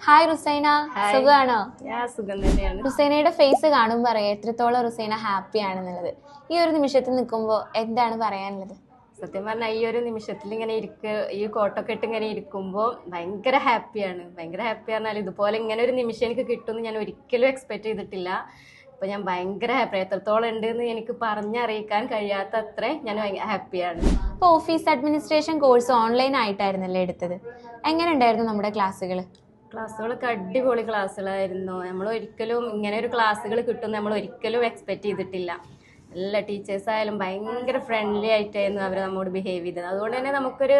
Hi റുസൈന, സുഖമാണോ? സുഖം തന്നെയാണ്. റുസൈനയുടെ ഫേസ് കാണുമ്പോൾ അറിയാം എത്രത്തോളം റുസൈന ഹാപ്പി ആണെന്നുള്ളത്. ഈ ഒരു നിമിഷത്തിൽ നിൽക്കുമ്പോൾ എന്താണ് പറയാനുള്ളത്? സത്യം പറഞ്ഞാൽ ഈ ഒരു നിമിഷത്തിൽ ഇങ്ങനെ ഈ കോട്ടൊക്കെ ഇട്ട് ഇങ്ങനെ ഇരിക്കുമ്പോൾ ഭയങ്കര ഹാപ്പിയാണ്. ഭയങ്കര ഹാപ്പി പറഞ്ഞാൽ ഇതുപോലെ ഇങ്ങനെ ഒരു നിമിഷം എനിക്ക് കിട്ടുമെന്ന് ഞാൻ ഒരിക്കലും എക്സ്പെക്ട് ചെയ്തിട്ടില്ല. അപ്പോൾ ഞാൻ ഭയങ്കര ഹാപ്പി, എത്രത്തോളം ഉണ്ട് എന്ന് എനിക്ക് പറഞ്ഞറിയിക്കാൻ കഴിയാത്ത അത്ര ഞാൻ ഹാപ്പിയാണ്. അപ്പോൾ ഓഫീസ് അഡ്മിനിസ്ട്രേഷൻ കോഴ്സ് ഓൺലൈൻ ആയിട്ടായിരുന്നല്ലേ എടുത്തത്? എങ്ങനെ ഉണ്ടായിരുന്നു നമ്മുടെ ക്ലാസ്സുകളൊക്കെ അടിപൊളി ക്ലാസ്സുകളായിരുന്നു. നമ്മൾ ഒരിക്കലും ഇങ്ങനെ ഒരു ക്ലാസ്സുകൾ കിട്ടുമെന്ന് നമ്മൾ ഒരിക്കലും എക്സ്പെക്ട് ചെയ്തിട്ടില്ല. എല്ലാ ടീച്ചേഴ്സ് ആയാലും ഭയങ്കര ഫ്രണ്ട്ലി ആയിട്ടായിരുന്നു അവർ നമ്മോട് ബിഹേവ് ചെയ്തത്. അതുകൊണ്ട് തന്നെ നമുക്കൊരു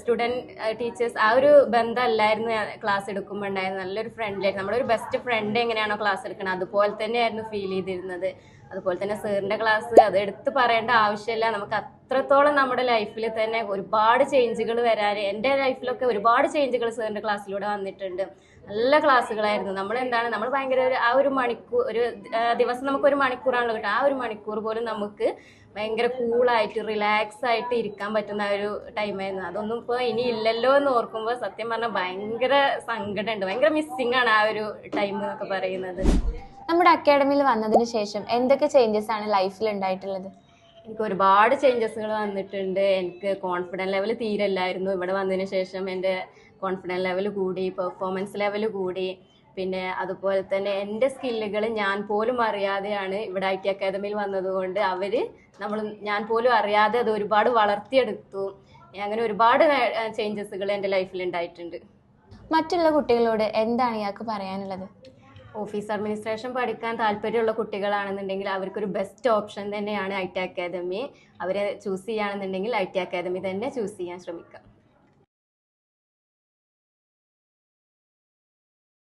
സ്റ്റുഡൻറ് ടീച്ചേഴ്സ് ആ ഒരു ബന്ധമല്ലായിരുന്നു ക്ലാസ് എടുക്കുമ്പോൾ ഉണ്ടായിരുന്നത്. നല്ലൊരു ഫ്രണ്ട്ലി ആയിരുന്നു. നമ്മുടെ ഒരു ബെസ്റ്റ് ഫ്രണ്ട് എങ്ങനെയാണോ ക്ലാസ് എടുക്കുന്നത് അതുപോലെ തന്നെയായിരുന്നു ഫീൽ ചെയ്തിരുന്നത്. അതുപോലെ തന്നെ സാറിൻ്റെ ക്ലാസ് അത് എടുത്ത് പറയേണ്ട ആവശ്യമില്ല. നമുക്ക് അത്രത്തോളം നമ്മുടെ ലൈഫിൽ തന്നെ ഒരുപാട് ചേഞ്ചുകൾ വരാൻ, എൻ്റെ ലൈഫിലൊക്കെ ഒരുപാട് ചേഞ്ചുകൾ സാറിൻ്റെ ക്ലാസ്സിലൂടെ വന്നിട്ടുണ്ട്. നല്ല ക്ലാസ്സുകളായിരുന്നു. നമ്മൾ ഭയങ്കര ആ ഒരു മണിക്കൂർ, ഒരു ദിവസം നമുക്കൊരു മണിക്കൂറാണല്ലോ കിട്ടുക. ആ ഒരു മണിക്കൂർ പോലും നമുക്ക് ഭയങ്കര കൂളായിട്ട് റിലാക്സ് ആയിട്ട് ഇരിക്കാൻ പറ്റുന്ന ഒരു ടൈമായിരുന്നു. അതൊന്നും ഇപ്പോൾ ഇനി ഇല്ലല്ലോ എന്ന് ഓർക്കുമ്പോൾ സത്യം പറഞ്ഞാൽ ഭയങ്കര സങ്കടമുണ്ട്. ഭയങ്കര മിസ്സിങ് ആണ് ആ ഒരു ടൈം എന്നൊക്കെ പറയുന്നത്. നമ്മുടെ അക്കാഡമിയിൽ വന്നതിന് ശേഷം എന്തൊക്കെ ചേഞ്ചസ് ആണ് ലൈഫിൽ ഉണ്ടായിട്ടുള്ളത്? എനിക്ക് ഒരുപാട് ചേഞ്ചസുകൾ വന്നിട്ടുണ്ട്. എനിക്ക് കോൺഫിഡൻസ് ലെവൽ തീരെ ഇല്ലായിരുന്നു. ഇവിടെ വന്നതിന് ശേഷം എൻ്റെ കോൺഫിഡൻസ് ലെവൽ കൂടി, പെർഫോമൻസ് ലെവൽ കൂടി. പിന്നെ അതുപോലെ തന്നെ എൻ്റെ സ്കില്ലുകൾ ഞാൻ പോലും അറിയാതെയാണ് ഇവിടെ IT അക്കാദമിയിൽ വന്നതുകൊണ്ട് ഞാൻ പോലും അറിയാതെ അത് ഒരുപാട് വളർത്തിയെടുത്തു. അങ്ങനെ ഒരുപാട് ചേഞ്ചസുകൾ എൻ്റെ ലൈഫിൽ ഉണ്ടായിട്ടുണ്ട്. മറ്റുള്ള കുട്ടികളോട് എന്താണ് ഇയാൾക്ക് പറയാനുള്ളത്? ഓഫീസ് അഡ്മിനിസ്ട്രേഷൻ പഠിക്കാൻ താല്പര്യമുള്ള കുട്ടികളാണെന്നുണ്ടെങ്കിൽ അവർക്കൊരു ബെസ്റ്റ് ഓപ്ഷൻ തന്നെയാണ് IT അക്കാദമി. അവരെ ചൂസ് ചെയ്യുകയാണെന്നുണ്ടെങ്കിൽ IT അക്കാദമി തന്നെ ചൂസ് ചെയ്യാൻ ശ്രമിക്കാം.